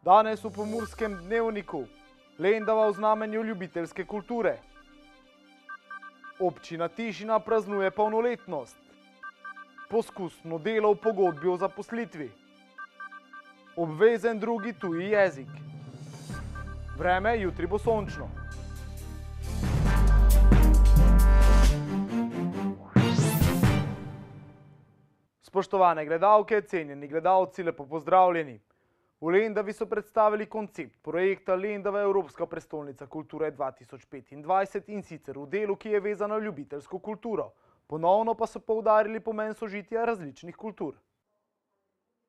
Danes v Pomurskem dnevniku Lendava v znamenju ljubiteljske kulture. Občina Tišina praznuje polnoletnost. Poskusno delo v pogodbi o zaposlitvi. Obvezen drugi tuji jezik. Vreme jutri bo sončno. Spoštovane gledalke, cenjeni gledalci, lepo pozdravljeni. V Lendavi so predstavili koncept projekta Lendava Evropska prestolnica kulture 2025 in sicer v delu, ki je vezan na ljubiteljsko kulturo. Ponovno pa so poudarili pomen sožitja različnih kultur.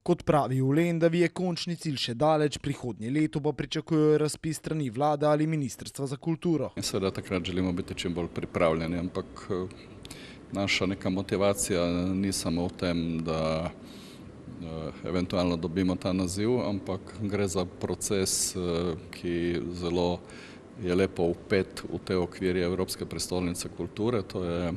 Kot pravi v Lendavi, je končni cilj še daleč, prihodnje leto pa pričakujejo razpis strani vlade ali Ministrstva za kulturo. Seveda takrat želimo biti čim bolj pripravljeni, ampak naša neka motivacija ni samo v tem, da eventualno dobimo ta naziv, ampak gre za proces, ki zelo je lepo vpet v te okvirje Evropske prestolnice kulture. To je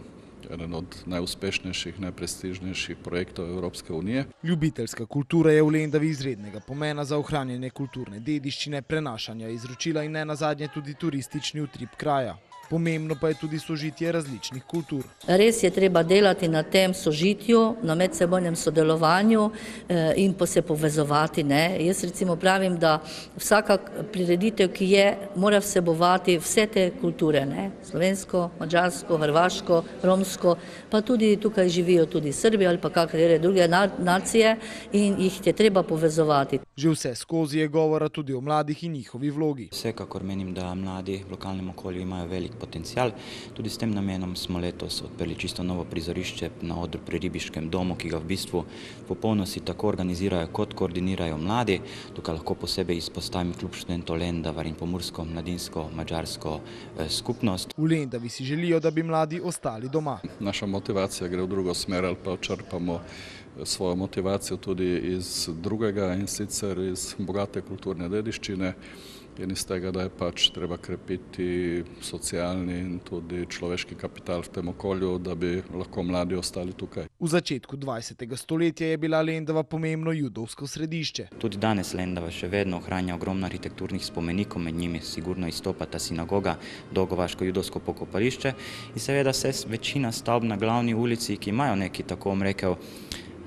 eden od najuspešnejših, najprestižnejših projektov Evropske unije. Ljubiteljska kultura je v Lendavi izrednega pomena za ohranjanje kulturne dediščine, prenašanja izročila in nenazadnje tudi turistični utrip kraja. Pomembno pa je tudi sožitje različnih kultur. Res je treba delati na tem sožitju, na medsebojnem sodelovanju in se povezovati. Jaz recimo pravim, da vsaka prireditev, ki je, mora vsebovati vse te kulture. Slovensko, madžarsko, hrvaško, romsko, pa tudi tukaj živijo tudi Srbi ali pa kakšne druge nacije in jih je treba povezovati. Že vse skozi je govora tudi o mladih in njihovi vlogi. Vsekakor menim, da mladi v lokalnem okolju imajo velik potencial. Tudi s tem namenom smo letos odprli čisto novo prizorišče na odru pri Ribiškem domu, ki ga v bistvu popolnosti tako organizirajo kot koordinirajo mladi. Tukaj lahko posebej izpostavim Klub študentov Lendava in Pomursko mladinsko-madžarsko skupnost. V Lendavi si želijo, da bi mladi ostali doma. Naša motivacija gre v drugo smer ali pa črpamo svojo motivacijo tudi iz drugega in sicer iz bogate kulturne dediščine in iz tega, da je pač treba krepiti socialni in tudi človeški kapital v tem okolju, da bi lahko mladi ostali tukaj. V začetku 20. stoletja je bila Lendava pomembno judovsko središče. Tudi danes Lendava še vedno ohranja ogromno arhitekturnih spomenikov, med njimi sigurno izstopata sinagoga, dolgovaško judovsko pokopališče in seveda večina stavb na glavni ulici, ki imajo neki, tako bom rekel,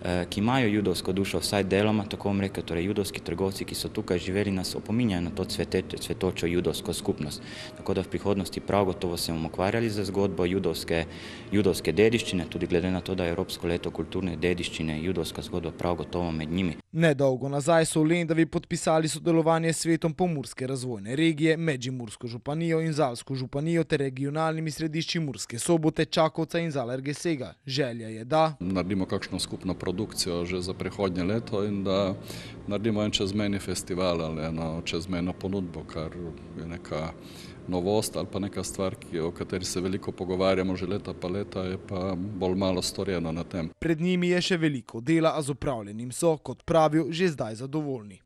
ki imajo judovsko dušo, vsaj deloma, tako bom rekel, torej judovski trgovci, ki so tukaj živeli, nas opominjajo na to cvetočo judovsko skupnost. Tako da v prihodnosti prav gotovo se bomo ukvarjali za zgodbo judovske dediščine, tudi glede na to, da je Evropsko leto kulturne dediščine, judovska zgodba prav gotovo med njimi. Nedolgo nazaj so v Lendavi podpisali sodelovanje s Svetom Pomurske razvojne regije, Međimursko županijo in Zalsko županijo ter regionalnimi središči Murske Sobote, Čakovca in Zalergesega. Želja je, da naredimo kakšno skupno produkcijo že za prihodnje leto in da naredimo en čezmejni festival ali eno čezmejno ponudbo, kar je neka novost ali pa neka stvar, o kateri se veliko pogovarjamo že leta pa leta, je pa bolj malo storjeno na tem. Pred njimi je še veliko dela, a z opravljenim so, kot pravijo, že zdaj zadovoljni.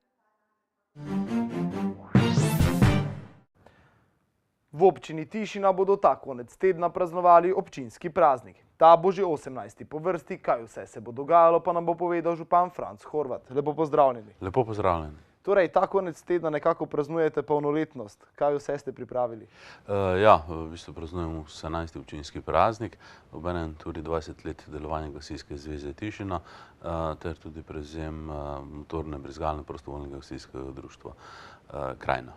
V občini Tišina bodo ta konec tedna praznovali občinski praznik. Ta bo že 18. po vrsti, kaj vse se bo dogajalo, pa nam bo povedal župan Franc Horvat. Lepo pozdravljeni. Lepo pozdravljeni. Torej, ta konec tedna nekako praznujete polnoletnost. Kaj vse ste pripravili? V bistvu praznujemo 17. občinski praznik, obenem tudi 20 let delovanja Gasilske zveze Tišina, ter tudi prevzem motorne brizgalne prostovoljnega gasilskega društva Krajina.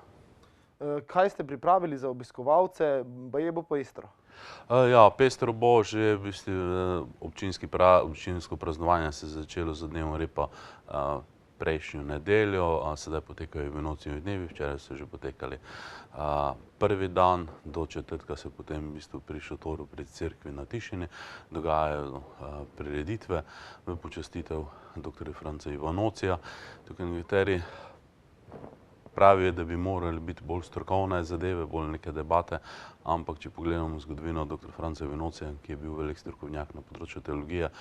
Kaj ste pripravili za obiskovalce? Baje bo pestro. Pestro bo že v bistvu občinsko praznovanje se je začelo z dnevom repa prejšnjo nedeljo, sedaj potekajo vinocijevi dnevi, včeraj so že potekali prvi dan, do četrtka se potem v bistvu pri šotoru pri cerkvi na Tišini dogajajo prireditve v počastitev dr. Franca Ivanocija. Tukaj nekateri pravijo, da bi morali biti bolj strokovne zadeve, bolj neke debate, ampak če pogledamo zgodovino dr. Franca Ivanocija, ki je bil velik strokovnjak na področju teologije,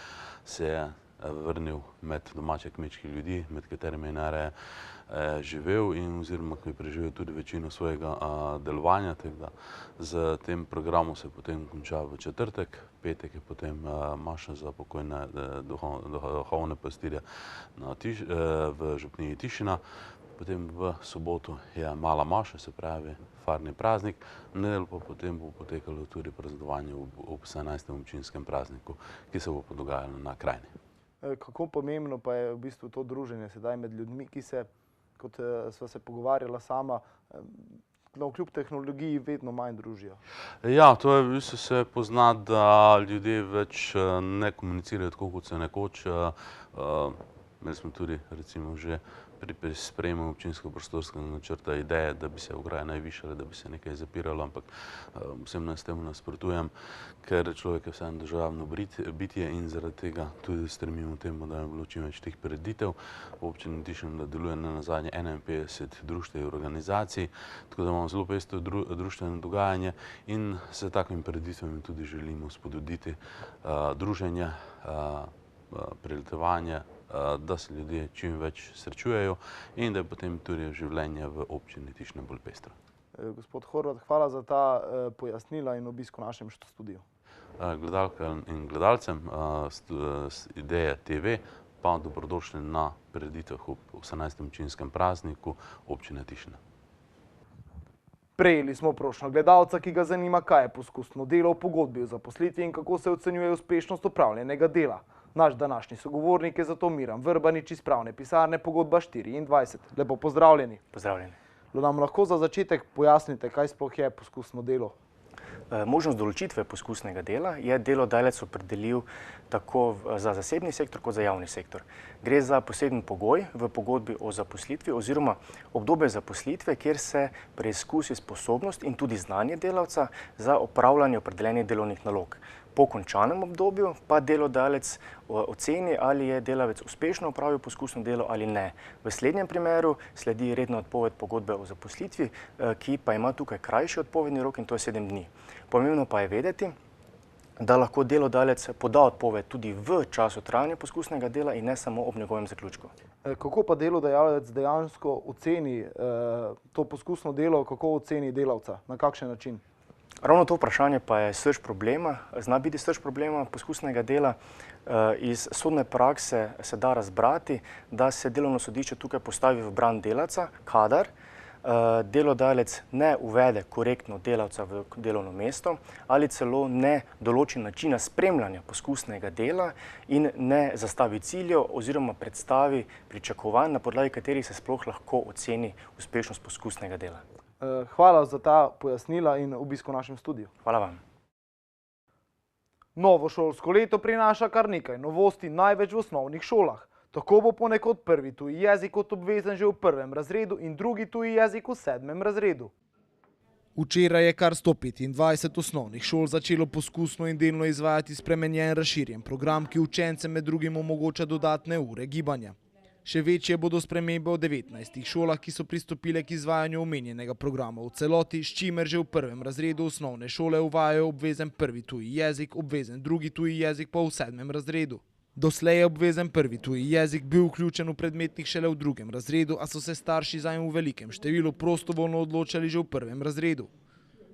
se je vrnil med domače kmečke ljudi, med katerimi je najraje živel in oziroma ki je preživel tudi večino svojega delovanja. Z tem programom se potem konča v četrtek, petek je potem maša za pokojne duhovne pastirje v župniji Tišina. potem v soboto je mala maša, se pravi farni praznik, v nedeljo pa potem bo potekalo tudi praznovanje ob 17. občinskem prazniku, ki se bo pa dogajalo na krajini. Kako pomembno pa je v bistvu to druženje sedaj med ljudmi, ki se, kot sva se pogovarjala sama, kljub tehnologiji vedno manj družijo? Ja, to je v bistvu se pozna, da ljudje več ne komunicirajo tako, kot se nekoč. Imeli smo tudi recimo že pri sprejemu občinskega prostorskega načrta ideje, da bi se ograja naj višala, da bi se nekaj zapiralo, ampak osebno s tem nasprotujem, ker človek je vseeno državno bitje in zaradi tega tudi stremimo temu, da je bilo čim več teh prireditev. V občini Tišina deluje nenazadnje 51 društev in organizacij, tako da imamo zelo pestro društveno dogajanje in s takimi prireditvam tudi želimo spodbuditi druženje, preletovanje, da se ljudje čim več srečujejo in da je potem tudi življenje v občini Tišina bolj pestro. Gospod Horvat, hvala za ta pojasnila in obisk v našem studiu. Gledalkam in gledalcem Ideje TV pa dobrodošli na prireditvah ob 18. občinskem prazniku občine Tišina. Prejeli smo prošnjo gledalca, ki ga zanima, kaj je poskusno delo v pogodbi o zaposlitvi in kako se ocenjuje uspešnost opravljenega dela. Naš današnji sogovornik je zato Miran Vrbanič iz pravne pisarne Pogodba 24. Lepo pozdravljeni. Pozdravljeni. Nam lahko za začetek pojasnite, kaj sploh je poskusno delo? Možnost določitve poskusnega dela je delodajalec opredelil tako za zasebni sektor kot za javni sektor. Gre za poseben pogoj v pogodbi o zaposlitvi oziroma obdobje zaposlitve, kjer se preizkusi sposobnost in tudi znanje delavca za opravljanje opredeljenih delovnih nalog. Po končanem obdobju pa delodajalec oceni, ali je delavec uspešno opravil poskusno delo ali ne. V slednjem primeru sledi redna odpoved pogodbe o zaposlitvi, ki pa ima tukaj krajši odpovedni rok in to je 7 dni. Pomembno pa je vedeti, da lahko delodajalec poda odpoved tudi v času trajanja poskusnega dela in ne samo ob njegovem zaključku. Kako pa delodajalec dejansko oceni to poskusno delo, kako oceni delavca, na kakšen način? Ravno to vprašanje pa je srž problema, zna biti srž problema poskusnega dela. Iz sodne prakse se da razbrati, da se delovno sodišče tukaj postavi v bran delavca, kadar delodajalec ne uvede korektno delavca v delovno mesto ali celo ne določi načina spremljanja poskusnega dela in ne zastavi ciljev oziroma predstavi pričakovanj, na podlagi katerih se sploh lahko oceni uspešnost poskusnega dela. Hvala za ta pojasnila in obisk v našem studiu. Hvala vam. Novo šolsko leto prinaša kar nekaj novosti, največ v osnovnih šolah. Tako bo ponekod prvi tuji jezik kot obvezen že v 1. razredu in drugi tuji jezik v 7. razredu. Včeraj je kar 125 osnovnih šol začelo poskusno in delno izvajati spremenjen razširjen program, ki učencem med drugim omogoča dodatne ure gibanja. Še večje bodo spremembe v 19 šolah, ki so pristopile k izvajanju omenjenega programa v celoti, s čimer že v 1. razredu osnovne šole uvajajo obvezen prvi tuji jezik, obvezen drugi tuji jezik pa v 7. razredu. Doslej je obvezen prvi tuji jezik bil vključen v predmetnik šele v 2. razredu, a so se starši zanj v velikem številu prostovoljno odločali že v 1. razredu.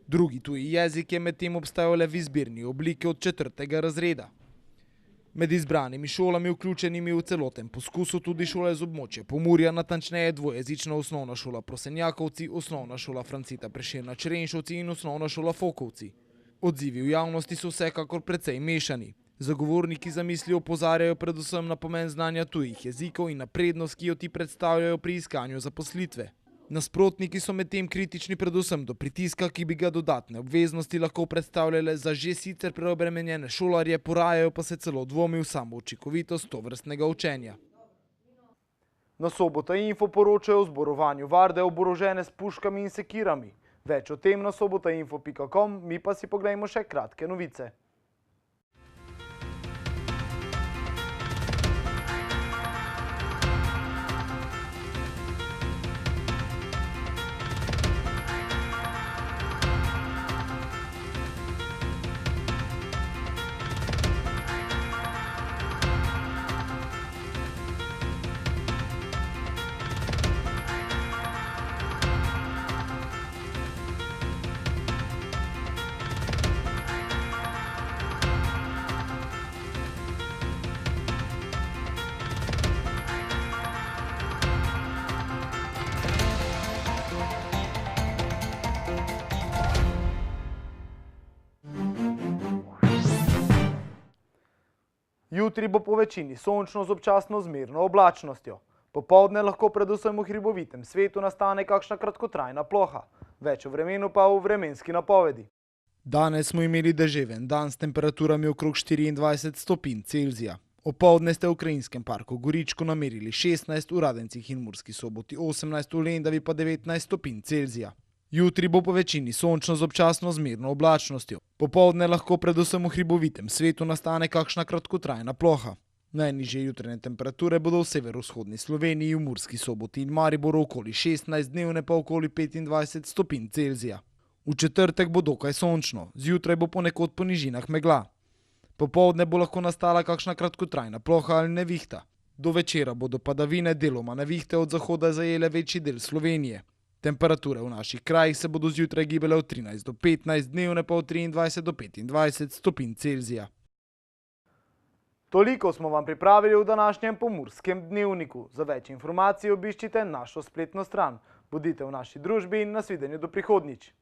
Drugi tuji jezik je medtem obstajal le v izbirni obliki od 4. razreda. Med izbranimi šolami, vključenimi v celoten poskus, so tudi šole z območja Pomurja, natančneje dvojezična osnovna šola Prosenjakovci, osnovna šola Francita Prešerna Črenšovci in osnovna šola Fokovci. Odzivi v javnosti so vsekakor precej mešani. Zagovorniki zamisli opozarjajo predvsem na pomen znanja tujih jezikov in na prednost, ki jo ti predstavljajo pri iskanju zaposlitve. Nasprotniki so medtem kritični predvsem do pritiska, ki bi ga dodatne obveznosti lahko predstavljale za že sicer preobremenjene šolarje, porajajo pa se celo dvomi v samo učinkovitost tovrstnega učenja. Na Sobota Info poročajo o zborovanju varde oborožene s puškami in sekirami. Več o tem na sobotainfo.com, mi pa si poglejmo še kratke novice. Jutri bo po večini sončno z občasno zmerno oblačnostjo. Popoldne lahko predvsem v hribovitem svetu nastane kakšna kratkotrajna ploha. Več o vremenu pa v vremenski napovedi. Danes smo imeli deževen dan s temperaturami okrog 24 stopinj Celzija. Opoldne ste v Krajinskem parku Goričko namerili 16, v Radencih in Murski Soboti 18, v Lendavi pa 19 stopinj Celzija. Jutri bo po večini sončno z občasno zmerno oblačnostjo. Popoldne lahko predvsem v hribovitem svetu nastane kakšna kratkotrajna ploha. Najnižje jutranje temperature bodo v severovzhodni Sloveniji, v Murski Soboti in Mariboru okoli 16, dnevne pa okoli 25 stopinj Celzija. V četrtek bo dokaj sončno, zjutraj bo ponekod po nižinah megla. Popoldne bo lahko nastala kakšna kratkotrajna ploha ali nevihta. Do večera bodo padavine, deloma nevihte od zahoda zajele večji del Slovenije. Temperature v naših krajih se bodo zjutraj gibale od 13 do 15, dnevne pa od 23 do 25 stopinj Celzija. Toliko smo vam pripravili v današnjem Pomurskem dnevniku. Za več informacij obiščite našo spletno stran. Bodite v naši družbi in nasvidenju do prihodnjič.